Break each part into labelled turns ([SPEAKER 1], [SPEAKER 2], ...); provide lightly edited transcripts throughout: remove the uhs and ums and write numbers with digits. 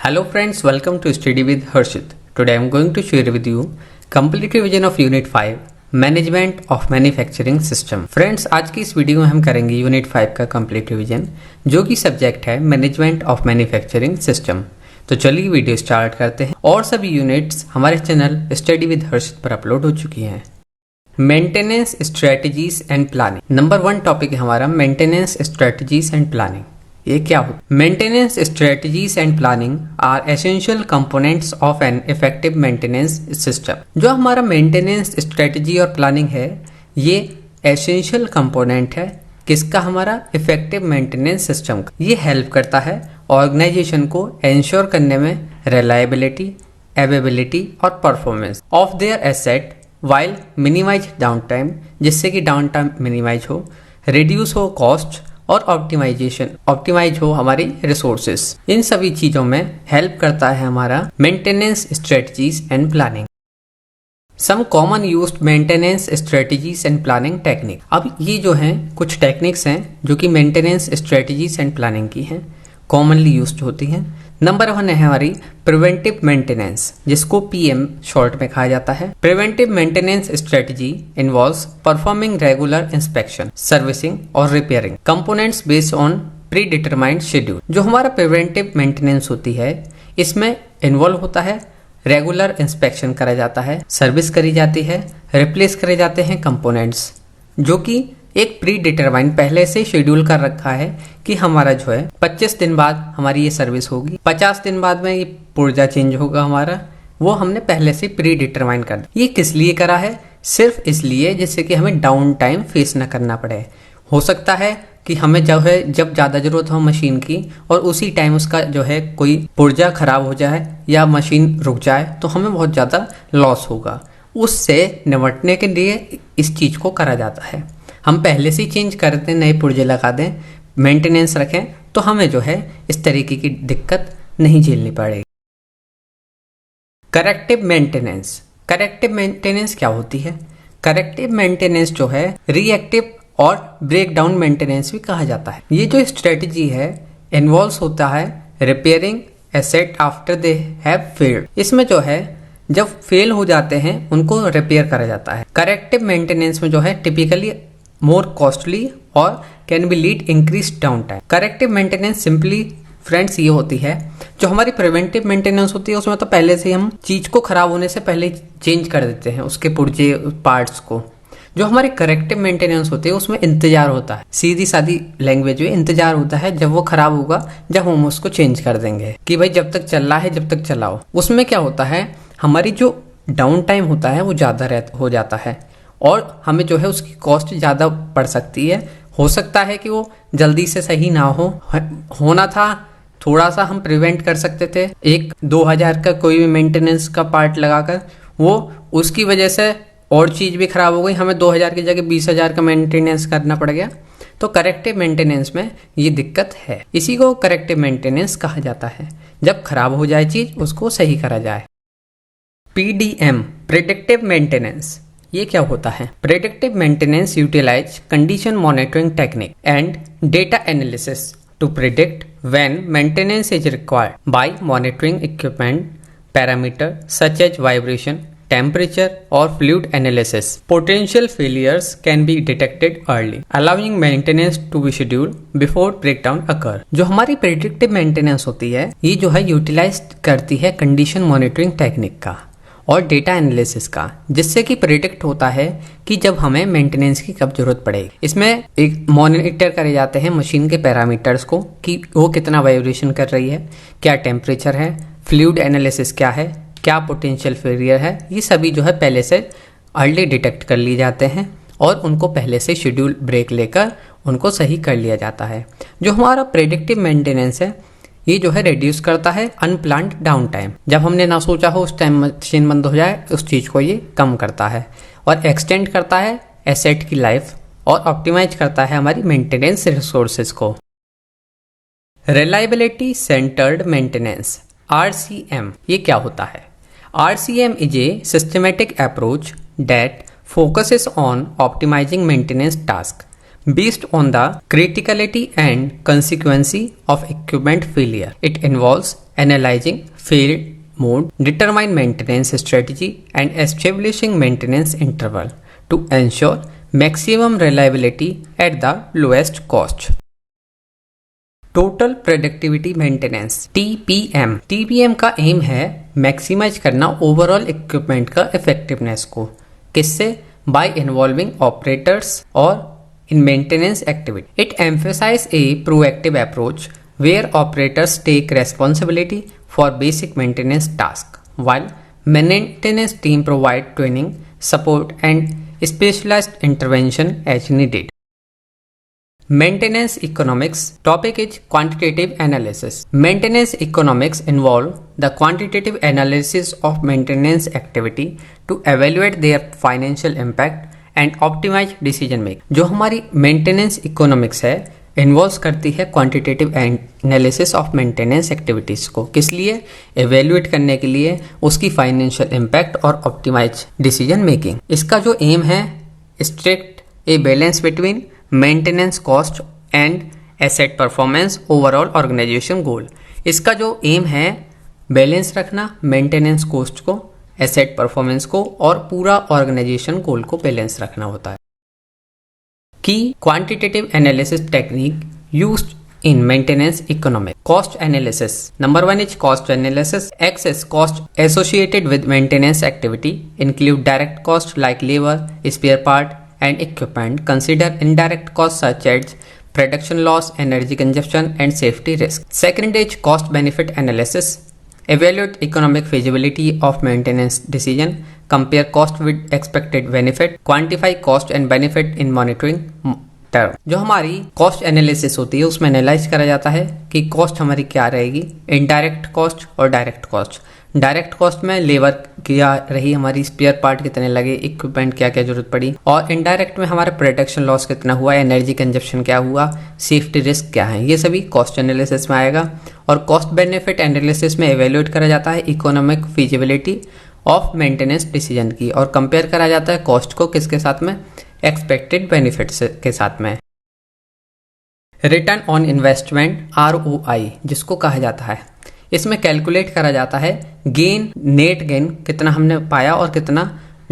[SPEAKER 1] Hello friends, welcome to Study with Harshit. Today I am going to share with you complete revision of Unit 5 Management of Manufacturing System. Friends, आज की इस video में हम करेंगे Unit 5 का complete revision जो कि subject है Management of Manufacturing System. तो चलिए वीडियो स्टार्ट करते हैं। और सभी यूनिट्स हमारे चैनल स्टडी विद हर्षित पर अपलोड हो चुकी हैं। Maintenance strategies and planning number 1 topic है हमारा मेंटेनेंस स्ट्रेटजीज एंड प्लानिंग। ये क्या होता है? Maintenance strategies and planning are essential components of an effective maintenance system. जो हमारा मेंटेनेंस स्ट्रेटजी और प्लानिंग है ये एसेंशियल कंपोनेंट है किसका? हमारा इफेक्टिव मेंटेनेंस सिस्टम का। ये हेल्प करता है ऑर्गेनाइजेशन को एंश्योर करने में रिलायबिलिटी, अवेलेबिलिटी और performance of their asset while minimise down time, जिससे कि डाउन टाइम मिनिमाइज हो, रिड्यूस हो कॉस्ट और ऑप्टिमाइज हो हमारी रिसोर्सेस। इन सभी चीजों में हेल्प करता है हमारा maintenance strategies and planning. Some common used maintenance strategies and planning technique. अब ये जो हैं कुछ टेक्निक्स हैं जो कि मेंटेनेंस स्ट्रेटजीज एंड प्लानिंग की हैं, कॉमनली यूज्ड होती हैं। नंबर 1 है हमारी प्रिवेंटिव मेंटेनेंस, जिसको पीएम शॉर्ट में कहा जाता है। Preventive maintenance strategy involves performing regular inspection, servicing और repairing components based on pre determined schedule. जो हमारा प्रिवेंटिव मेंटेनेंस होती है इसमें इन्वॉल्व होता है रेगुलर इंस्पेक्शन करा जाता है, सर्विस करी जाती है, रिप्लेस करे जाते हैं कंपोनेंट्स, जो कि एक प्री डिटरमाइन पहले से शेड्यूल कर रखा है कि हमारा जो है 25 दिन बाद हमारी ये सर्विस होगी, 50 दिन बाद में ये पुर्जा चेंज होगा हमारा, वो हमने पहले से प्री डिटरमाइन कर दिया। ये किस लिए करा है? सिर्फ इसलिए जिससे कि हमें डाउन टाइम फेस न करना पड़े। हो सकता है कि हमें जो है जब ज़्यादा ज़रूरत हो मशीन की और उसी टाइम उसका जो है कोई पुर्जा खराब हो जाए या मशीन रुक जाए तो हमें बहुत ज़्यादा लॉस होगा। उससे निपटने के लिए इस चीज़ को करा जाता है। हम पहले से ही चेंज कर दें, नए पुर्जे लगा दें, मेंटेनेंस रखें तो हमें जो है इस तरीके की दिक्कत नहीं झेलनी पड़ेगी। Corrective maintenance. करेक्टिव मेंटेनेंस क्या होती है? करेक्टिव मेंटेनेंस जो है रिएक्टिव और ब्रेक डाउन मेंटेनेंस भी कहा जाता है। ये जो स्ट्रेटजी है इन्वॉल्व होता है repairing asset after they have failed. इसमें जो है जब फेल हो जाते हैं उनको रिपेयर करा जाता है। करेक्टिव मेंटेनेंस में जो है टिपिकली मोर कॉस्टली और can be lead increase down time. Corrective maintenance simply friends ये होती है, जो हमारी प्रिवेंटिव मेंटेनेंस होती है उसमें तो पहले से हम चीज को खराब होने से पहले चेंज कर देते हैं उसके पुर्जे पार्ट्स को। जो हमारी करेक्टिव मेंटेनेंस होती है उसमें इंतजार होता है, सीधी सादी लैंग्वेज में इंतजार होता है जब वो खराब होगा, जब हम उसको चेंज कर देंगे कि भाई जब तक चल रहा है जब तक चलाओ। उसमें क्या होता है हमारी जो डाउन टाइम होता है वो ज़्यादा हो जाता है और हमें जो है उसकी कॉस्ट ज़्यादा पड़ सकती है। हो सकता है कि वो जल्दी से सही ना होना था, थोड़ा सा हम प्रिवेंट कर सकते थे 1-2 हज़ार का कोई भी मेंटेनेंस का पार्ट लगाकर, वो उसकी वजह से और चीज़ भी खराब हो गई, हमें 2 हज़ार की जगह 20 हज़ार का मेंटेनेंस करना पड़ गया। तो करेक्टिव मेंटेनेंस में ये दिक्कत है। इसी को करेक्टिव मेंटेनेंस कहा जाता है, जब खराब हो जाए चीज़ उसको सही करा जाए। PDM predictive maintenance. ये क्या होता है? Predictive maintenance utilise condition monitoring technique and data analysis to predict when maintenance is required by monitoring equipment parameter such as vibration, temperature or fluid analysis. Potential failures can be detected early, allowing maintenance to be scheduled before breakdown occur. जो हमारी predictive maintenance होती है ये जो है utilise करती है condition monitoring technique का और डेटा एनालिसिस का, जिससे कि प्रिडिक्ट होता है कि जब हमें मेंटेनेंस की कब जरूरत पड़ेगी। इसमें एक मॉनिटर करे जाते हैं मशीन के पैरामीटर्स को कि वो कितना वाइब्रेशन कर रही है, क्या टेम्परेचर है, फ्लूइड एनालिसिस क्या है, क्या पोटेंशियल फेलियर है। ये सभी जो है पहले से अर्ली डिटेक्ट कर लिए जाते हैं और उनको पहले से शेड्यूल ब्रेक लेकर उनको सही कर लिया जाता है। जो हमारा प्रेडिक्टिव मेंटेनेंस है ये जो है रिड्यूस करता है अनप्लान्ड डाउन टाइम, जब हमने ना सोचा हो उस टाइम मशीन बंद हो जाए उस चीज़ को ये कम करता है, और एक्सटेंड करता है एसेट की लाइफ और ऑप्टिमाइज करता है हमारी मेंटेनेंस रिसोर्सेज को। Reliability centred maintenance RCM। ये क्या होता है? RCM is a systematic approach that focuses on optimizing maintenance tasks based on the criticality and consequence of equipment failure. It involves analyzing field mode, determine maintenance strategy and establishing maintenance interval to ensure maximum reliability at the lowest cost. Total productivity maintenance TPM। TPM का aim है maximise करना overall equipment का effectiveness को। किससे? By involving operators और in maintenance activity. It emphasise a proactive approach where operators take responsibility for basic maintenance task while maintenance team provide training, support and specialized intervention as needed. Maintenance economics topic is quantitative analysis. Maintenance economics involve the quantitative analysis of maintenance activity to evaluate their financial impact and optimize decision making. जो हमारी maintenance economics है involve करती है quantitative analysis of maintenance activities को। किस लिए? Evaluate करने के लिए उसकी फाइनेंशियल इम्पैक्ट और ऑप्टिमाइज डिसीजन मेकिंग। इसका जो एम है strict a balance between maintenance cost and asset performance overall organisation goal. इसका जो एम है बैलेंस रखना मेंटेनेंस कॉस्ट को, एसेट परफॉर्मेंस को और पूरा ऑर्गेनाइजेशन गोल को बैलेंस रखना होता है। Key quantitative analysis technique used in maintenance economics. Cost analysis. Number 1 is cost analysis. X is cost associated with maintenance activity. Include direct cost like labor, spare part, and equipment. Consider indirect costs such as production loss, energy consumption, and safety risk. Second is cost benefit analysis. Evaluate economic feasibility of maintenance decision. Compare cost with expected benefit. Quantify cost and benefit in monitoring term. जो हमारी cost analysis होती है उसमें analyse करा जाता है कि cost हमारी क्या रहेगी, इनडायरेक्ट कॉस्ट और डायरेक्ट कॉस्ट। डायरेक्ट कॉस्ट में लेबर क्या रही हमारी, स्पेयर पार्ट कितने लगे, इक्विपमेंट क्या क्या जरूरत पड़ी, और इनडायरेक्ट में हमारा प्रोडक्शन लॉस कितना हुआ, एनर्जी कंजप्शन क्या हुआ, सेफ्टी रिस्क क्या है, ये सभी कॉस्ट एनालिसिस में आएगा। और कॉस्ट बेनिफिट एनालिसिस में एवेल्युएट करा जाता है economic feasibility of maintenance decision की, और कंपेयर करा जाता है कॉस्ट को किसके साथ में, एक्सपेक्टेड बेनिफिट्स के साथ में। रिटर्न ऑन इन्वेस्टमेंट ROI जिसको कहा जाता है, इसमें कैलकुलेट करा जाता है गेन, नेट गेन कितना हमने पाया और कितना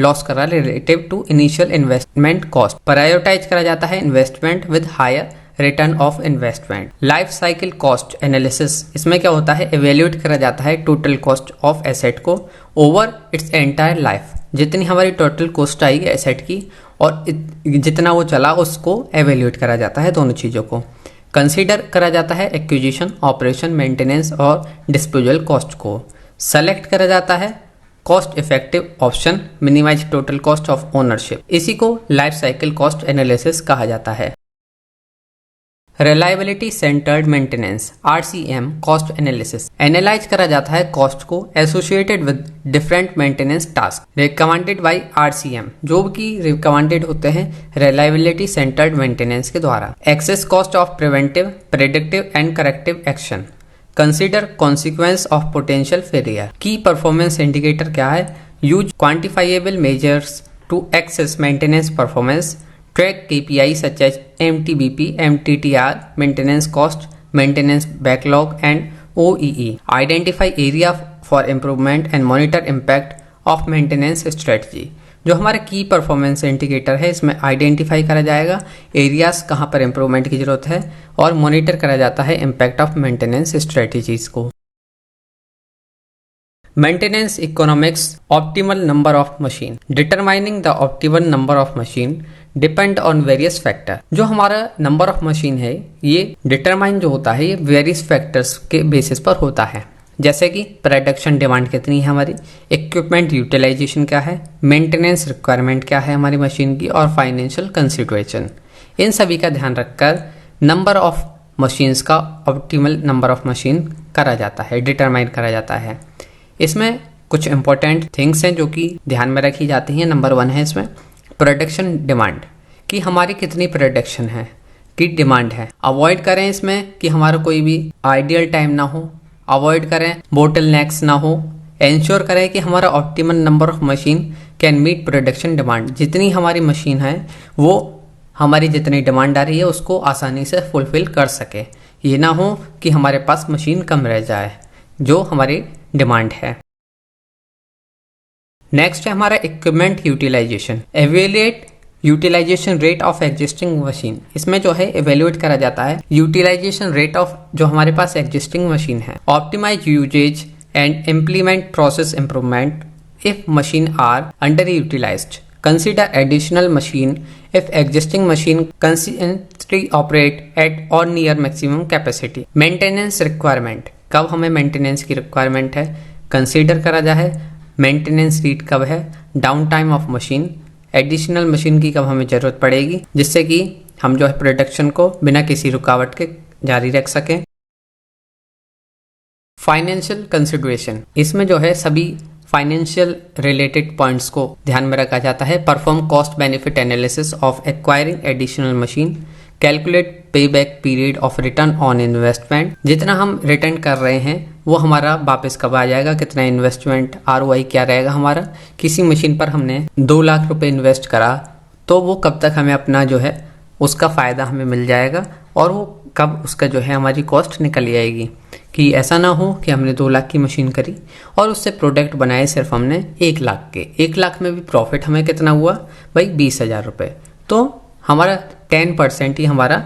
[SPEAKER 1] लॉस करा relative to initial investment cost. Prioritise करा जाता है investment with higher return of investment. Life cycle cost analysis, इसमें क्या होता है, एवेल्युएट करा जाता है टोटल कॉस्ट ऑफ एसेट को ओवर इट्स एंटायर लाइफ। जितनी हमारी टोटल कॉस्ट आएगी एसेट की और जितना वो चला उसको एवेल्युएट करा जाता है, दोनों चीज़ों को। कंसीडर करा जाता है एक्विजिशन, ऑपरेशन, मेंटेनेंस और डिस्पोजल कॉस्ट को। सेलेक्ट करा जाता है cost effective option, minimise total cost of ownership. इसी को लाइफ साइकिल कॉस्ट एनालिसिस कहा जाता है। Reliability centred maintenance RCM cost analysis, analyse करा जाता है कॉस्ट को associated with different maintenance task recommended by RCM, जो कि रिकमेंडेड होते हैं रिलायबिलिटी सेंटर्ड मेंटेनेंस के द्वारा। Access cost of preventive, predictive and corrective action. Consider consequence of potential failure. Key performance indicator क्या है, use quantifiable measures to access maintenance performance. Track KPI such as MTBP, MTTR, maintenance cost, maintenance backlog and OEE. Identify area for improvement and monitor impact of maintenance strategy. जो हमारे की performance indicator है इसमें identify करा जाएगा areas कहाँ पर improvement की जरूरत है और मॉनिटर करा जाता है इम्पैक्ट ऑफ मेंटेनेंस स्ट्रेटजीज को। Maintenance economics optimal number of machine. Determining the optimal number of machine depend on various factor. जो हमारा नंबर ऑफ मशीन है ये डिटरमाइन जो होता है ये वेरियस फैक्टर्स के बेसिस पर होता है, जैसे कि प्रोडक्शन डिमांड कितनी है हमारी, इक्विपमेंट यूटिलाइजेशन क्या है, मेंटेनेंस रिक्वायरमेंट क्या है हमारी मशीन की, और फाइनेंशियल कंसिडरेशन। इन सभी का ध्यान रखकर नंबर ऑफ मशीन्स का ऑप्टिमल नंबर ऑफ मशीन करा जाता है, डिटरमाइन करा जाता है। इसमें कुछ इंपॉर्टेंट थिंग्स हैं जो कि ध्यान में रखी जाती हैं। नंबर 1 है इसमें प्रोडक्शन डिमांड, कि हमारी कितनी प्रोडक्शन है की डिमांड है। अवॉइड करें इसमें कि हमारा कोई भी आइडियल टाइम ना हो, अवॉइड करें बोटल नेक्स ना हो। इंश्योर करें कि हमारा optimal number of machine can meat production demand. जितनी हमारी मशीन है वो हमारी जितनी डिमांड आ रही है उसको आसानी से फुलफिल कर सके। ये ना हो कि हमारे पास मशीन कम रह जाए। जो हमारी डिमांड है। नेक्स्ट है हमारा equipment utilisation. Evaluate utilisation rate of existing machine. इसमें जो है एवेल्युएट करा जाता है यूटिलाइजेशन रेट ऑफ जो हमारे पास एग्जिस्टिंग मशीन है। Optimise usage and implement process improvement if machine are under utilised. Consider additional machine if existing machine consistently operate at और near maximum capacity. Maintenance requirement, कब हमें मेंटेनेंस की requirement है consider करा जाए। मेंटेनेंस नीड कब है, down time of machine, additional machine की कब हमें जरूरत पड़ेगी जिससे कि हम जो है प्रोडक्शन को बिना किसी रुकावट के जारी रख सकें। फाइनेंशियल कंसिडरेशन, इसमें जो है सभी फाइनेंशियल रिलेटेड पॉइंट्स को ध्यान में रखा जाता है। Perform cost benefit analysis of acquiring additional machine, calculate pay back period of return on investment. जितना हम रिटर्न कर रहे हैं वो हमारा वापस कब आ जाएगा, कितना इन्वेस्टमेंट ROI क्या रहेगा हमारा। किसी मशीन पर हमने 2 लाख रुपए इन्वेस्ट करा तो वो कब तक हमें अपना जो है उसका फ़ायदा हमें मिल जाएगा और वो कब उसका जो है हमारी कॉस्ट निकल जाएगी। कि ऐसा ना हो कि हमने 2 लाख की मशीन करी और उससे प्रोडक्ट बनाए सिर्फ हमने 1 लाख के। 1 लाख में भी प्रॉफिट हमें कितना हुआ भाई 20,000 रुपये, तो हमारा 10% ही हमारा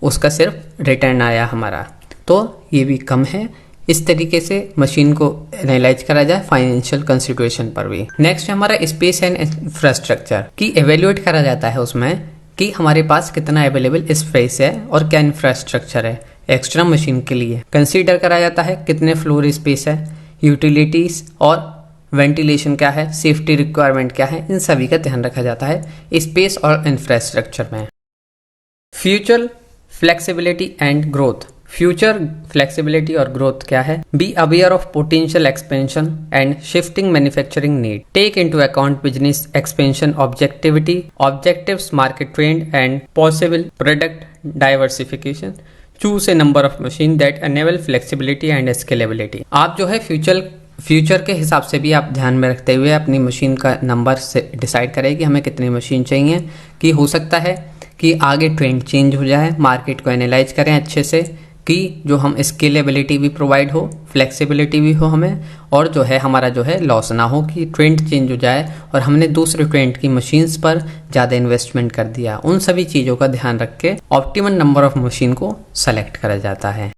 [SPEAKER 1] उसका सिर्फ रिटर्न आया हमारा, तो ये भी कम है। इस तरीके से मशीन को एनालाइज करा जाए फाइनेंशियल कंसिडरेशन पर भी। नेक्स्ट है हमारा स्पेस एंड इंफ्रास्ट्रक्चर की एवेल्युएट करा जाता है उसमें कि हमारे पास कितना अवेलेबल स्पेस है और क्या इंफ्रास्ट्रक्चर है एक्स्ट्रा मशीन के लिए। कंसीडर करा जाता है कितने फ्लोर स्पेस है, यूटिलिटीज और वेंटिलेशन क्या है, सेफ्टी रिक्वायरमेंट क्या है, इन सभी का ध्यान रखा जाता है स्पेस और इंफ्रास्ट्रक्चर में। Future flexibility and growth. Future flexibility और ग्रोथ क्या है। Be aware of potential expansion and shifting manufacturing need. Take into account business expansion objectives, market trend and possible product diversification. Choose a number of machine that enable flexibility and scalability. आप जो है future के हिसाब से भी आप ध्यान में रखते हुए अपनी मशीन का नंबर से डिसाइड करें कि हमें कितनी मशीन चाहिए। कि हो सकता है कि आगे ट्रेंड चेंज हो जाए, मार्केट को एनालाइज करें अच्छे से कि जो हम स्केलेबिलिटी भी प्रोवाइड हो, फ्लेक्सिबिलिटी भी हो हमें, और जो है हमारा जो है लॉस ना हो कि ट्रेंड चेंज हो जाए और हमने दूसरे ट्रेंड की मशीन्स पर ज़्यादा इन्वेस्टमेंट कर दिया। उन सभी चीज़ों का ध्यान रख के ऑप्टिमम नंबर ऑफ मशीन को सेलेक्ट करा जाता है।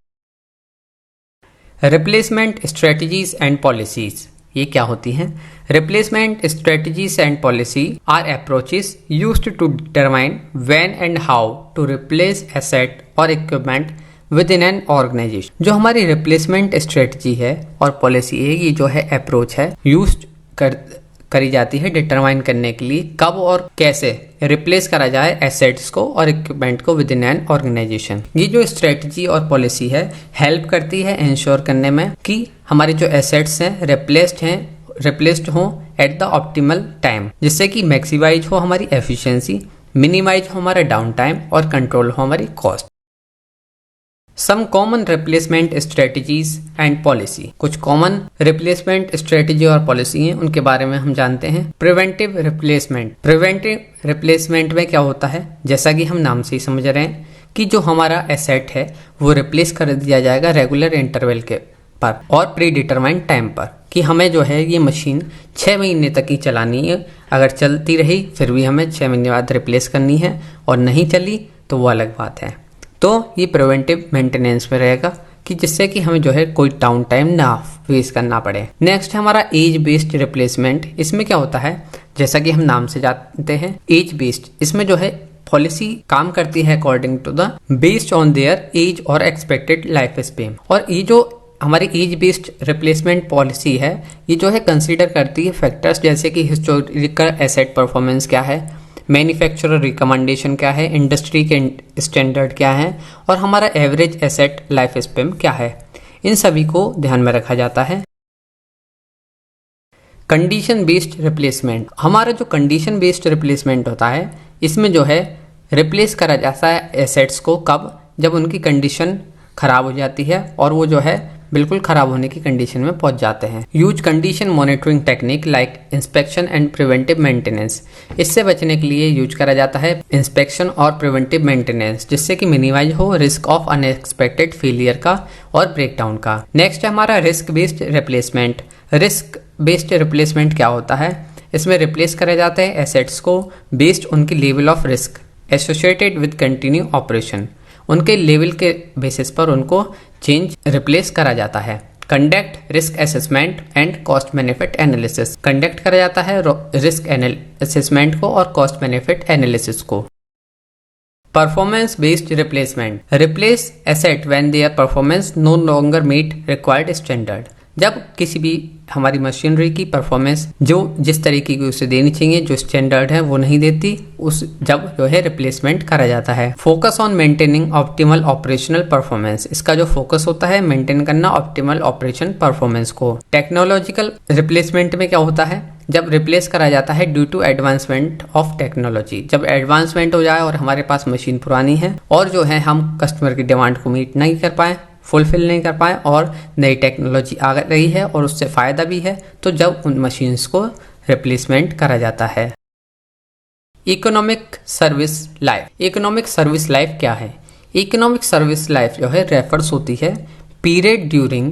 [SPEAKER 1] रिप्लेसमेंट स्ट्रेटजीज एंड पॉलिसीज, ये क्या होती हैं। Replacement strategies and policy are approaches used to determine when and how to replace asset और equipment within an organisation. जो हमारी रिप्लेसमेंट स्ट्रेटजी है और पॉलिसी है, ये जो है अप्रोच है यूज करी जाती है डिटरमाइन करने के लिए कब और कैसे रिप्लेस करा जाए एसेट्स को और इक्विपमेंट को विद इन एन ऑर्गेनाइजेशन। ये जो स्ट्रेटजी और पॉलिसी है हेल्प करती है इंश्योर करने में कि हमारे जो एसेट्स हैं रिप्लेस्ड हों एट द ऑप्टिमल टाइम, जिससे कि मैक्सिमाइज हो हमारी एफिशिएंसी, मिनिमाइज हो हमारा डाउन टाइम और कंट्रोल हो हमारी cost. Some common replacement strategies and policy. कुछ कॉमन रिप्लेसमेंट स्ट्रेटजी और पॉलिसी हैं, उनके बारे में हम जानते हैं। प्रिवेंटिव रिप्लेसमेंट में क्या होता है, जैसा कि हम नाम से ही समझ रहे हैं कि जो हमारा एसेट है वो रिप्लेस कर दिया जाएगा रेगुलर इंटरवल के पर और प्री डिटरमाइंड टाइम पर, कि हमें जो है ये मशीन 6 महीने तक ही चलानी है। अगर चलती रही फिर भी हमें 6 महीने बाद रिप्लेस करनी है और नहीं चली तो वो अलग बात है। तो ये प्रिवेंटिव मेंटेनेंस में रहेगा कि जिससे कि हमें जो है कोई डाउन टाइम ना फेस करना पड़े। नेक्स्ट है हमारा एज बेस्ड रिप्लेसमेंट। इसमें क्या होता है, जैसा कि हम नाम से जानते हैं एज बेस्ड, इसमें जो है पॉलिसी काम करती है according to the based on their age और एक्सपेक्टेड लाइफ स्पेन। और ये जो हमारी एज बेस्ड रिप्लेसमेंट पॉलिसी है ये जो है कंसीडर करती है फैक्टर्स जैसे कि हिस्टोरिकल एसेट परफॉर्मेंस क्या है, मैन्युफैक्चरर रिकमेंडेशन क्या है, इंडस्ट्री के स्टैंडर्ड क्या है और हमारा एवरेज एसेट लाइफ स्पेन क्या है। इन सभी को ध्यान में रखा जाता है। कंडीशन बेस्ड रिप्लेसमेंट, हमारा जो कंडीशन बेस्ड रिप्लेसमेंट होता है इसमें जो है रिप्लेस करा जाता है एसेट्स को कब, जब उनकी कंडीशन खराब हो जाती है और वो जो है बिल्कुल खराब होने की कंडीशन में पहुंच जाते हैं। Use condition monitoring technique like inspection and preventive maintenance, इससे बचने के लिए यूज करा जाता है इंस्पेक्शन और प्रिवेंटिव मेंटेनेंस, जिससे कि मिनिमाइज हो रिस्क ऑफ अनएक्सपेक्टेड फेलियर का और ब्रेकडाउन का। नेक्स्ट है हमारा risk based replacement. Risk based replacement क्या होता है? इसमें रिप्लेस करे जाते हैं एसेट्स को बेस्ड उनकी level of risk associated with continue operation, उनके लेवल के बेसिस पर उनको चेंज रिप्लेस करा जाता है। Conduct risk assessment and cost benefit analysis, conduct करा जाता है रिस्क असेसमेंट को और कॉस्ट बेनिफिट एनालिसिस को। Performance based replacement, replace asset when their performance no longer meet required standard, जब किसी भी हमारी मशीनरी की परफॉर्मेंस जो जिस तरीके की उसे देनी चाहिए, जो स्टैंडर्ड है वो नहीं देती, उस जब जो है रिप्लेसमेंट करा जाता है। Focus on maintaining optimal operational performance, इसका जो फोकस होता है मेंटेन करना ऑप्टिमल ऑपरेशन परफॉर्मेंस को। टेक्नोलॉजिकल रिप्लेसमेंट में क्या होता है? जब रिप्लेस करा जाता है due to advancement of technology, जब एडवांसमेंट हो जाए और हमारे पास मशीन पुरानी है और जो है हम कस्टमर की डिमांड को मीट नहीं कर पाए, फुलफिल नहीं कर पाए और नई टेक्नोलॉजी आ रही है और उससे फ़ायदा भी है, तो जब उन मशीन्स को रिप्लेसमेंट करा जाता है। Economic service life, economic service life क्या है? इकोनॉमिक सर्विस लाइफ जो है रेफर्स होती है period during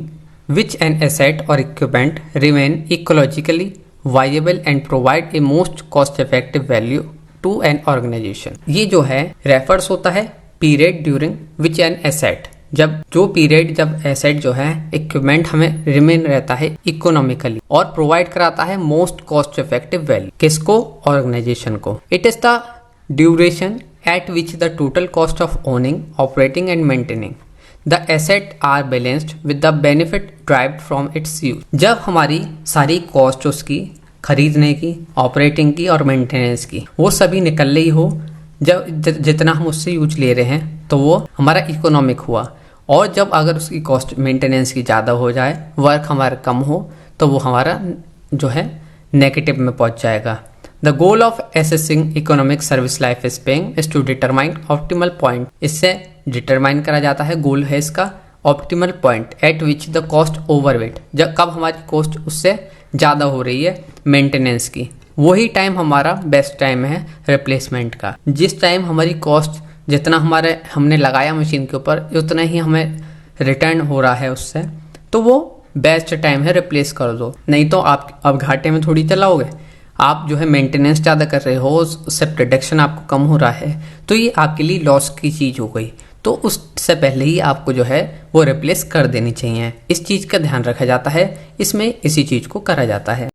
[SPEAKER 1] which an asset और equipment remain ecologically viable and provide a most cost effective value to an organisation. ये जो है रेफर्स होता है period during which an asset, जब जो पीरियड जब एसेट जो है इक्विपमेंट हमें रिमेन रहता है इकोनॉमिकली और प्रोवाइड कराता है मोस्ट कॉस्ट इफेक्टिव वैल्यू, किसको? ऑर्गेनाइजेशन को। It is the duration at which the total cost of owning, operating and maintaining the asset are balanced with the benefit derived from its use. जब हमारी सारी cost उसकी खरीदने की, operating की और मेंटेनेंस की वो सभी निकल रही हो, जब जितना हम उससे यूज ले रहे हैं तो वो हमारा इकोनॉमिक हुआ, और जब अगर उसकी कॉस्ट मेंटेनेंस की ज़्यादा हो जाए, वर्क हमारा कम हो, तो वो हमारा जो है नेगेटिव में पहुंच जाएगा। The goal of assessing economic service life span is to determine optimal point, इससे डिटरमाइन करा जाता है, गोल है इसका optimal point at which the cost overweight, जब कब हमारी कॉस्ट उससे ज़्यादा हो रही है मेंटेनेंस की, वही टाइम हमारा बेस्ट टाइम है रिप्लेसमेंट का। जिस टाइम हमारी कॉस्ट जितना हमने लगाया मशीन के ऊपर उतना ही हमें रिटर्न हो रहा है उससे, तो वो बेस्ट टाइम है, रिप्लेस कर दो। नहीं तो आप अब घाटे में थोड़ी चलाओगे, आप जो है मेंटेनेंस ज़्यादा कर रहे हो, उससे प्रोडक्शन आपको कम हो रहा है, तो ये आपके लिए लॉस की चीज़ हो गई, तो उससे पहले ही आपको जो है वो रिप्लेस कर देनी चाहिए। इस चीज़ का ध्यान रखा जाता है, इसमें इसी चीज़ को करा जाता है।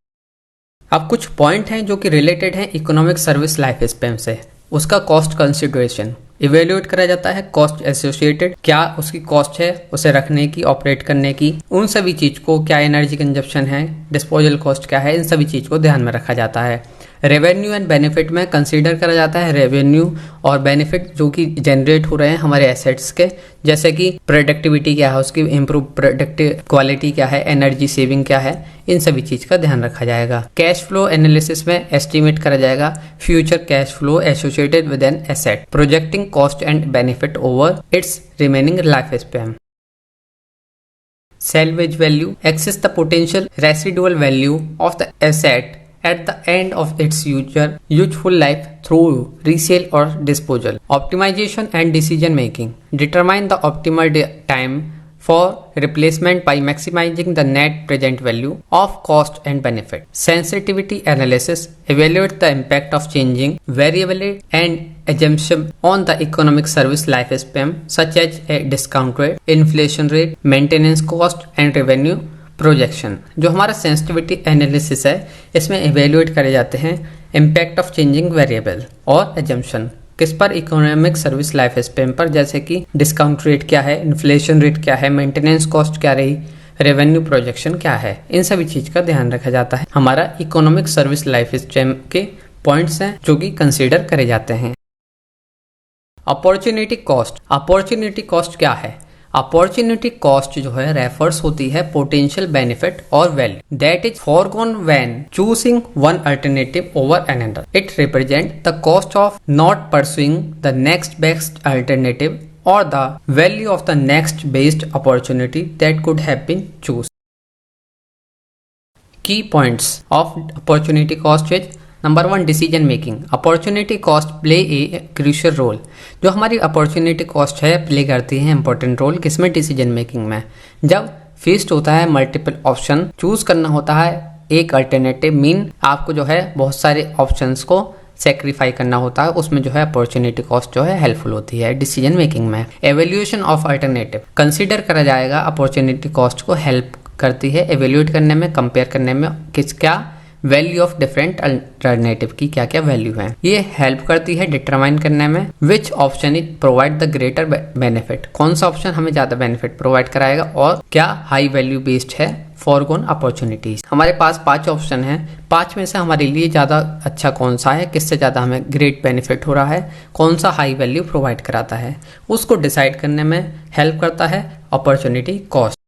[SPEAKER 1] अब कुछ पॉइंट हैं जो कि रिलेटेड हैं इकोनॉमिक सर्विस लाइफ स्पैन से। उसका कॉस्ट कंसिडरेशन इवेल्युएट करा जाता है, कॉस्ट एसोसिएटेड, क्या उसकी कॉस्ट है उसे रखने की, ऑपरेट करने की, उन सभी चीज को, क्या एनर्जी कंजप्शन है, डिस्पोजल कॉस्ट क्या है, इन सभी चीज को ध्यान में रखा जाता है। रेवेन्यू एंड बेनिफिट में कंसीडर करा जाता है रेवेन्यू और बेनिफिट जो कि जनरेट हो रहे हैं हमारे एसेट्स के, जैसे कि प्रोडक्टिविटी क्या है उसकी, इम्प्रूव प्रोडक्टिव क्वालिटी क्या है, एनर्जी सेविंग क्या है, इन सभी चीज का ध्यान रखा जाएगा। कैश फ्लो एनालिसिस में एस्टिमेट करा जाएगा future cash flow associated with an asset, projecting cost and benefit over it's remaining life span. Salvage value access the potential residual value of the asset at the end of its useful life through resale or disposal. Optimization and decision making determine the optimal time for replacement by maximizing the net present value of cost and benefit. Sensitivity analysis evaluate the impact of changing variability and assumption on the economic service lifespan such as a discount rate, inflation rate, maintenance cost and revenue projection. जो हमारा sensitivity analysis है इसमें evaluate करे जाते हैं impact of changing variable और assumption, किस पर? इकोनॉमिक सर्विस लाइफ स्पैन पर, जैसे कि डिस्काउंट रेट क्या है, इन्फ्लेशन रेट क्या है, मेंटेनेंस कॉस्ट क्या रही, रेवेन्यू प्रोजेक्शन क्या है, इन सभी चीज का ध्यान रखा जाता है। हमारा इकोनॉमिक सर्विस लाइफ स्पैन के पॉइंट्स हैं जो कि कंसीडर करे जाते हैं। अपॉर्चुनिटी कॉस्ट, अपॉर्चुनिटी कॉस्ट क्या है? अपॉर्चुनिटी कॉस्ट जो है रेफर्स होती है पोटेंशियल बेनिफिट और value that is foregone when choosing one alternative over another. It represent the cost of not pursuing the next best alternative or the value of the next best opportunity that could have been chosen. Key points of opportunity cost is number 1 decision making. Opportunity cost play a crucial role. जो हमारी opportunity cost है play करती है important role किसमें? Decision making में. जब faced होता है मल्टीपल ऑप्शन, चूज करना होता है एक अल्टरनेटिव, मीन आपको जो है बहुत सारे ऑप्शंस को सेक्रीफाई करना होता है, उसमें जो है अपॉर्चुनिटी कॉस्ट जो है हेल्पफुल होती है डिसीजन मेकिंग में. एवेल्यूएशन ऑफ अल्टरनेटिव कंसीडर करा जाएगा, अपॉर्चुनिटी कॉस्ट को हेल्प करती है एवेल्यूएट करने में, कंपेयर करने में क्या वैल्यू ऑफ डिफरेंट अल्टरनेटिव की क्या क्या वैल्यू है. ये हेल्प करती है डिटरमाइन करने में which option is provide the greater benefit, कौन सा ऑप्शन हमें ज्यादा बेनिफिट प्रोवाइड कराएगा और क्या हाई वैल्यू बेस्ड है फॉरगोन अपॉर्चुनिटीज. हमारे पास 5 ऑप्शन है, 5 में से हमारे लिए ज्यादा अच्छा कौन सा है, किससे ज्यादा हमें ग्रेट बेनिफिट हो रहा है, कौन सा हाई वैल्यू प्रोवाइड कराता है, उसको डिसाइड करने में हेल्प करता है opportunity cost.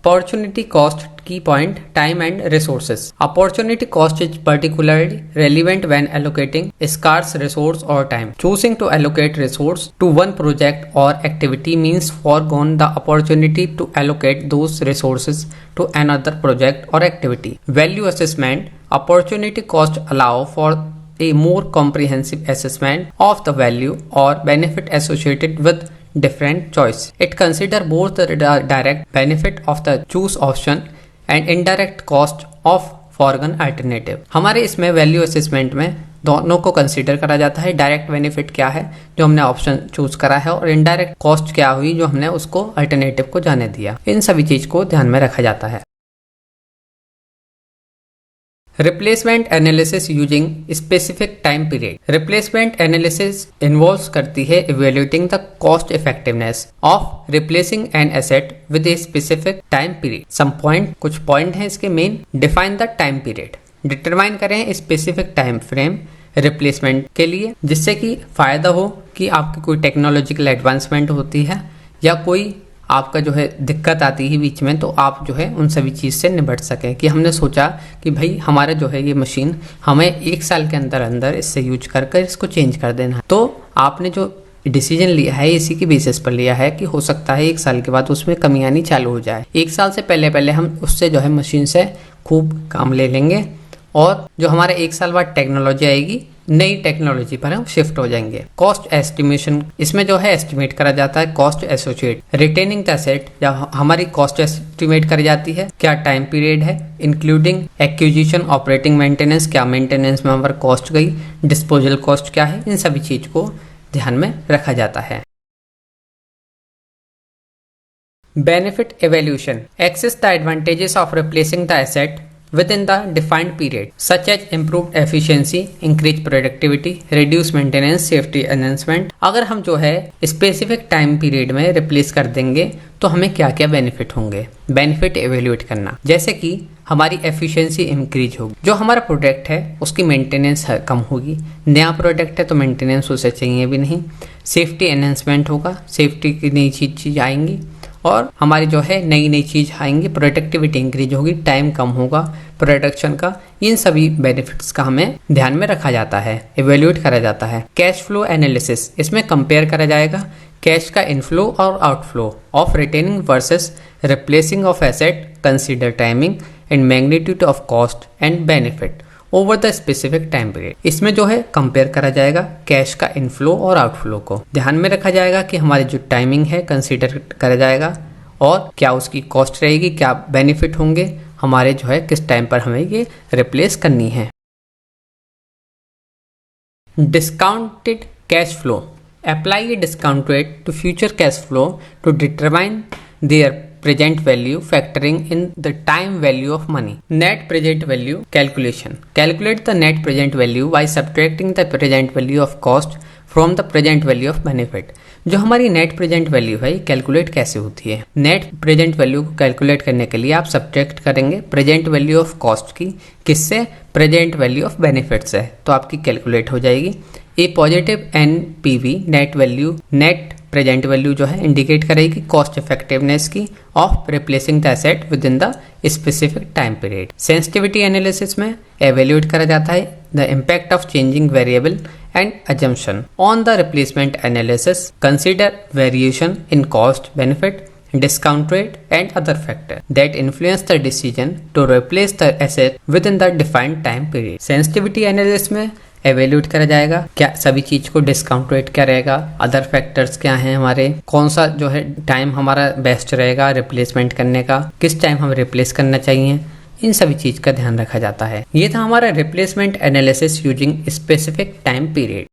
[SPEAKER 1] Opportunity cost key point time and resources. Opportunity cost is particularly relevant when allocating scarce resource or time. Choosing to allocate resource to one project or activity means foregone the opportunity to allocate those resources to another project or activity. Value assessment. Opportunity cost allow for a more comprehensive assessment of the value or benefit associated with different choice. It consider both the direct benefit of the choose option and indirect cost of foregone alternative. हमारे इसमें value assessment में दोनों को consider करा जाता है. Direct benefit क्या है जो हमने ऑप्शन चूज करा है, और इनडायरेक्ट कॉस्ट क्या हुई जो हमने उसको अल्टरनेटिव को जाने दिया. इन सभी चीज को ध्यान में रखा जाता है. Replacement analysis using specific time period. Replacement analysis involve करती है evaluating the cost effectiveness of replacing an asset with a specific time period. Some point, कुछ पॉइंट हैं इसके main. Define the time period. Determine करें specific time frame replacement के लिए, जिससे कि फायदा हो कि आपकी कोई टेक्नोलॉजिकल एडवांसमेंट होती है या कोई आपका जो है दिक्कत आती है बीच में, तो आप जो है उन सभी चीज़ से निपट सकें. कि हमने सोचा कि भाई हमारा जो है ये मशीन हमें 1 साल के अंदर अंदर इससे यूज कर कर इसको चेंज कर देना है, तो आपने जो डिसीजन लिया है इसी की बेसिस पर लिया है कि हो सकता है 1 साल के बाद उसमें कमी आनी चालू हो जाए. 1 साल से पहले हम उससे जो है मशीन से खूब काम ले लेंगे, और जो हमारे 1 साल बाद टेक्नोलॉजी आएगी नई टेक्नोलॉजी पर हम शिफ्ट हो जाएंगे. कॉस्ट एस्टिमेशन, इसमें जो है एस्टिमेट करा जाता है cost associate. Retaining the asset, जब हमारी कॉस्ट एस्टिमेट करी जाती है क्या टाइम पीरियड है, इंक्लूडिंग एक्विजिशन, ऑपरेटिंग, मेंटेनेंस, क्या मेंटेनेंस में हमारी कॉस्ट गई, डिस्पोजल कॉस्ट क्या है, इन सभी चीज को ध्यान में रखा जाता है. Benefit evaluation. Assess the advantages of replacing the asset within the defined period, such as improved efficiency, increased productivity, reduced maintenance, safety enhancement. अगर हम जो है स्पेसिफिक टाइम पीरियड में रिप्लेस कर देंगे तो हमें क्या क्या बेनिफिट होंगे. बेनिफिट एवेल्यूएट करना, जैसे कि हमारी एफिशिएंसी इंक्रीज होगी, जो हमारा प्रोडक्ट है उसकी मेंटेनेंस कम होगी, नया प्रोडक्ट है तो मेंटेनेंस उसे चाहिए भी नहीं. सेफ्टी एनहेंसमेंट होगा, सेफ्टी की नई चीज आएंगी, और हमारी जो है नई चीज आएंगी, प्रोडक्टिविटी इंक्रीज होगी, टाइम कम होगा प्रोडक्शन का. इन सभी बेनिफिट्स का हमें ध्यान में रखा जाता है, इवेल्युएट करा जाता है. कैश फ्लो एनालिसिस, इसमें कंपेयर करा जाएगा कैश का इनफ्लो और outflow of retaining versus replacing of asset, consider timing and magnitude of cost and benefit over the specific time period. इसमें जो है कंपेयर करा जाएगा कैश का इनफ्लो और आउटफ्लो को. ध्यान में रखा जाएगा कि हमारी जो टाइमिंग है कंसीडर करा जाएगा, और क्या उसकी कॉस्ट रहेगी, क्या बेनिफिट होंगे हमारे जो है किस टाइम पर हमें ये रिप्लेस करनी है. Discounted cash flow. Apply a discount rate to future cash flow to determine their present value factoring in the time value of money. Net present value calculation. Calculate the net present value by subtracting the present value of cost from the present value of benefit. जो हमारी net present value है calculate कैसे होती है. Net present value को calculate करने के लिए आप सब्ट्रैक्ट करेंगे प्रेजेंट वैल्यू ऑफ कॉस्ट की, किससे, प्रेजेंट वैल्यू ऑफ बेनिफिट से, तो आपकी कैलकुलेट हो जाएगी. A positive NPV net value, net present value जो है इंडिकेट करेगी कॉस्ट इफेक्टिवनेस की of replacing the asset within the specific time period. Sensitivity analysis में एवेल्यूएट करा जाता है the impact of changing variable and assumption. On the replacement analysis, consider variation in cost, benefit, discount rate and other factors that influence the decision to replace the asset within the defined time period. Sensitivity analysis में evaluate करा जाएगा क्या सभी चीज को, discount rate क्या रहेगा, other factors क्या हैं हमारे, कौन सा जो है टाइम हमारा बेस्ट रहेगा रिप्लेसमेंट करने का, किस टाइम हम रिप्लेस करना चाहिए, इन सभी चीज का ध्यान रखा जाता है। ये था हमारा replacement analysis using specific time period.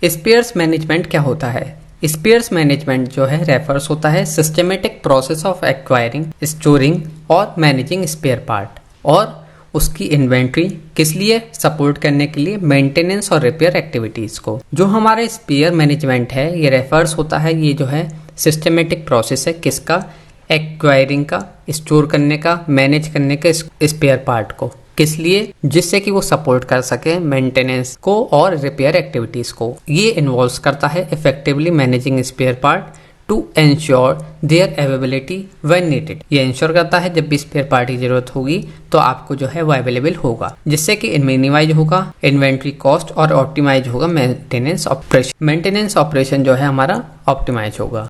[SPEAKER 1] Spares management क्या होता है? स्पेयर्स मैनेजमेंट जो है रेफर्स होता है systematic process of acquiring, storing और मैनेजिंग स्पेयर पार्ट और उसकी इन्वेंट्री किस लिए, सपोर्ट करने के लिए मेंटेनेंस और रिपेयर एक्टिविटीज को। जो हमारा स्पेयर मैनेजमेंट है ये रेफर्स होता है, ये जो है सिस्टमेटिक प्रोसेस है किसका, एक्वायरिंग का, स्टोर करने का, मैनेज करने के स्पेयर पार्ट को, किस लिए, जिससे कि वो सपोर्ट कर सके मेंटेनेंस को और रिपेयर एक्टिविटीज को। ये इन्वॉल्व करता है effectively managing spare part to ensure their availability when needed. ये इंश्योर करता है जब भी स्पेयर पार्ट की जरूरत होगी तो आपको जो है वो अवेलेबल होगा, जिससे कि मिनिमाइज होगा इन्वेंट्री कॉस्ट और ऑप्टिमाइज होगा मेंटेनेंस ऑपरेशन। मेंटेनेंस ऑपरेशन जो है हमारा ऑप्टिमाइज होगा।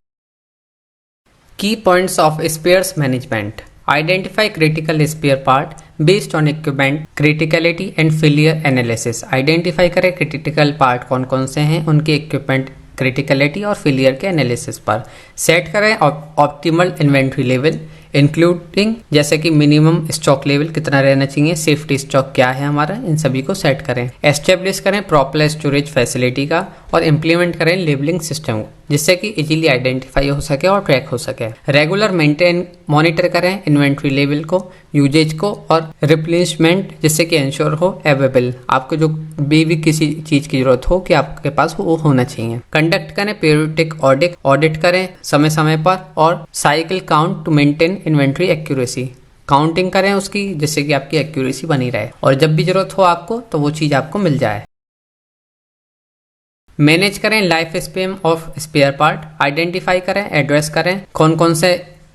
[SPEAKER 1] Key points of spares management: identify critical spare part based on equipment criticality and failure analysis. Identify करें क्रिटिकल पार्ट कौन कौन से हैं, उनके इक्विपमेंट क्रिटिकलिटी और फेलियर के एनालिसिस पर। सेट करें ऑप्टिमल इन्वेंट्री लेवल इंक्लूडिंग जैसे कि मिनिमम स्टॉक लेवल कितना रहना चाहिए, सेफ्टी स्टॉक क्या है हमारा, इन सभी को सेट करें। एस्टेब्लिश करें प्रॉपर स्टोरेज फैसिलिटी का और इम्प्लीमेंट करें लेबलिंग सिस्टम जिससे कि इजीली आइडेंटिफाई हो सके और ट्रैक हो सके। रेगुलर मॉनिटर करें इन्वेंट्री लेवल को, यूजेज को और रिप्लेसमेंट जिससे कि इंश्योर हो अवेलेबल, आपको जो भी किसी चीज की जरूरत हो कि आपके पास वो होना चाहिए। कंडक्ट करें पीरियोडिक ऑडिट करें समय समय पर और cycle count to maintain inventory accuracy, counting करें उसकी जिससे कि आपकी एक्यूरेसी बनी रहे और जब भी जरूरत हो आपको तो वो चीज आपको मिल जाए। मैनेज करें life span of spare part, identify करें एड्रेस करें कौन कौन से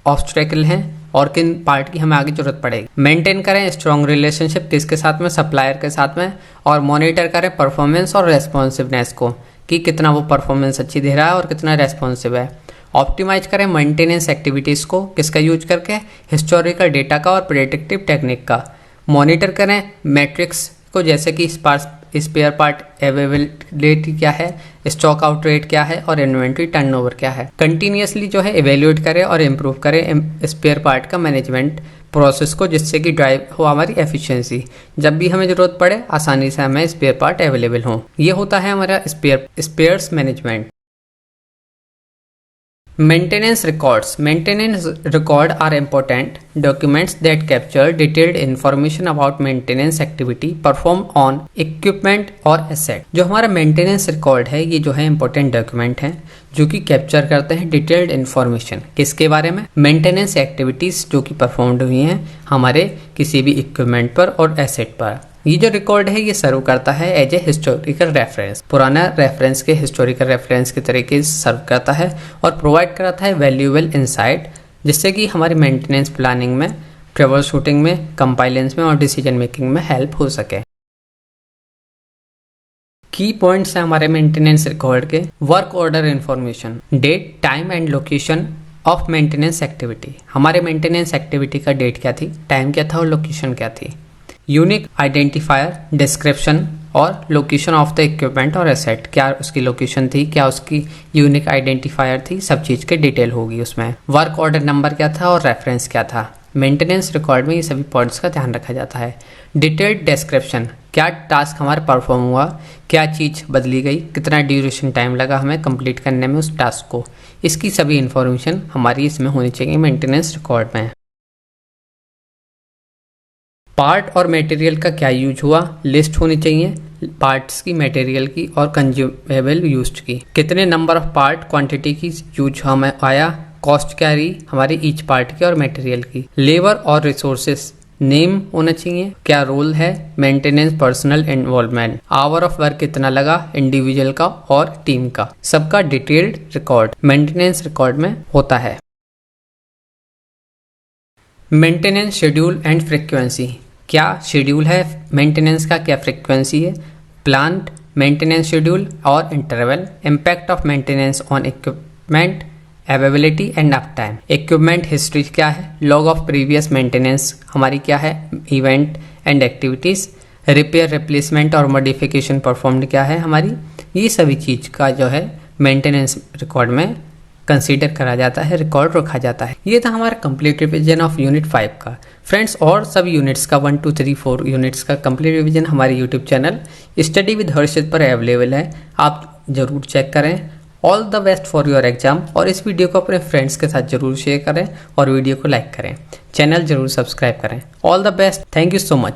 [SPEAKER 1] ऑब्स्टेकल हैं और किन पार्ट की हमें आगे जरूरत पड़ेगी। मेंटेन करें स्ट्रॉन्ग रिलेशनशिप किसके साथ में, सप्लायर के साथ में, और मॉनिटर करें परफॉर्मेंस और रेस्पॉन्सिवनेस को कि कितना वो परफॉर्मेंस अच्छी दे रहा है और कितना रेस्पॉन्सिव है। ऑप्टिमाइज करें मेंटेनेंस एक्टिविटीज़ को किसका यूज करके, हिस्टोरिकल डेटा का और प्रेडिक्टिव टेक्निक का। मॉनिटर करें मैट्रिक्स को जैसे कि स्पेयर पार्ट अवेलेबिलिटी क्या है, स्टॉक आउट रेट क्या है और इन्वेंट्री टर्नओवर क्या है। कंटिन्यूअसली जो है इवेल्युएट करें और इम्प्रूव करें स्पेयर पार्ट का मैनेजमेंट प्रोसेस को जिससे कि ड्राइव हो हमारी एफिशिएंसी, जब भी हमें जरूरत पड़े आसानी से हमें स्पेयर पार्ट अवेलेबल हो। ये होता है हमारा spares management. Maintenance records. Maintenance record are important documents that capture detailed information about maintenance activity performed on equipment और asset. जो हमारा maintenance record है ये जो है important document है जो कि कैप्चर करते हैं डिटेल्ड इन्फॉर्मेशन किसके बारे में, मेंटेनेंस एक्टिविटीज जो कि परफॉर्म्ड हुई हैं हमारे किसी भी इक्विपमेंट पर और एसेट पर। ये जो रिकॉर्ड है ये सर्व करता है एज ए हिस्टोरिकल रेफरेंस, पुराना रेफरेंस के हिस्टोरिकल रेफरेंस के तरीके से सर्व करता है और प्रोवाइड कराता है वैल्यूएबल इंसाइट जिससे कि हमारी मेंटेनेंस प्लानिंग में, ट्रबल शूटिंग में, कंपाइलेंस में और डिसीजन मेकिंग में हेल्प हो सके। की पॉइंट्स है हमारे मेंटेनेंस रिकॉर्ड के। Work order information, date, time and location of maintenance activity. हमारे मेंटेनेंस एक्टिविटी का डेट क्या थी, टाइम क्या था और लोकेशन क्या थी। यूनिक आइडेंटिफायर, डिस्क्रिप्शन और लोकेशन ऑफ द इक्विपमेंट और एसेट, क्या उसकी लोकेशन थी, क्या उसकी यूनिक आइडेंटिफायर थी, सब चीज़ के डिटेल होगी उसमें। वर्क ऑर्डर नंबर क्या था और रेफरेंस क्या था। मेंटेनेंस रिकॉर्ड में ये सभी पॉइंट्स का ध्यान रखा जाता है। डिटेल्ड डिस्क्रिप्शन, क्या टास्क हमारा परफॉर्म हुआ, क्या चीज़ बदली गई, कितना ड्यूरेशन टाइम लगा हमें कंप्लीट करने में उस टास्क को, इसकी सभी इन्फॉर्मेशन हमारी इसमें होनी चाहिए मेंटेनेंस रिकॉर्ड में। पार्ट और मटेरियल का क्या यूज हुआ, लिस्ट होनी चाहिए पार्ट्स की, मटेरियल की और कंज्यूमेबल यूज की। कितने नंबर ऑफ पार्ट क्वांटिटी की यूज हमें आया, कॉस्ट क्या रही हमारी ईच पार्ट की और मटेरियल की। लेबर और रिसोर्सेस नेम होना चाहिए, क्या रोल है, maintenance personal involvement, hour of work कितना लगा इंडिविजुअल का और टीम का, सबका डिटेल्ड रिकॉर्ड मेंटेनेंस रिकॉर्ड में होता है। मेंटेनेंस शेड्यूल एंड फ्रीक्वेंसी, क्या शेड्यूल है मेंटेनेंस का, क्या फ्रीक्वेंसी है, प्लान्ड मेंटेनेंस शेड्यूल और interval, impact of maintenance on equipment availability and up time, equipment history क्या है, लॉग ऑफ प्रीवियस मेंटेनेंस हमारी क्या है, event and activities, repair replacement और मॉडिफिकेशन परफॉर्म्ड क्या है हमारी, ये सभी चीज़ का जो है मेंटेनेंस रिकॉर्ड में कंसीडर करा जाता है, रिकॉर्ड रखा जाता है। ये था हमारा कंप्लीट रिवीजन ऑफ यूनिट 5 का। फ्रेंड्स, और सभी यूनिट्स का 1 2 3 4 यूनिट्स का कंप्लीट रिवीजन हमारे यूट्यूब चैनल स्टडी विद हर्षित पर अवेलेबल है, आप ज़रूर चेक करें। All the best for your exam, और इस वीडियो को अपने फ्रेंड्स के साथ जरूर शेयर करें और वीडियो को लाइक करें, चैनल जरूर सब्सक्राइब करें। All the best, thank you so much.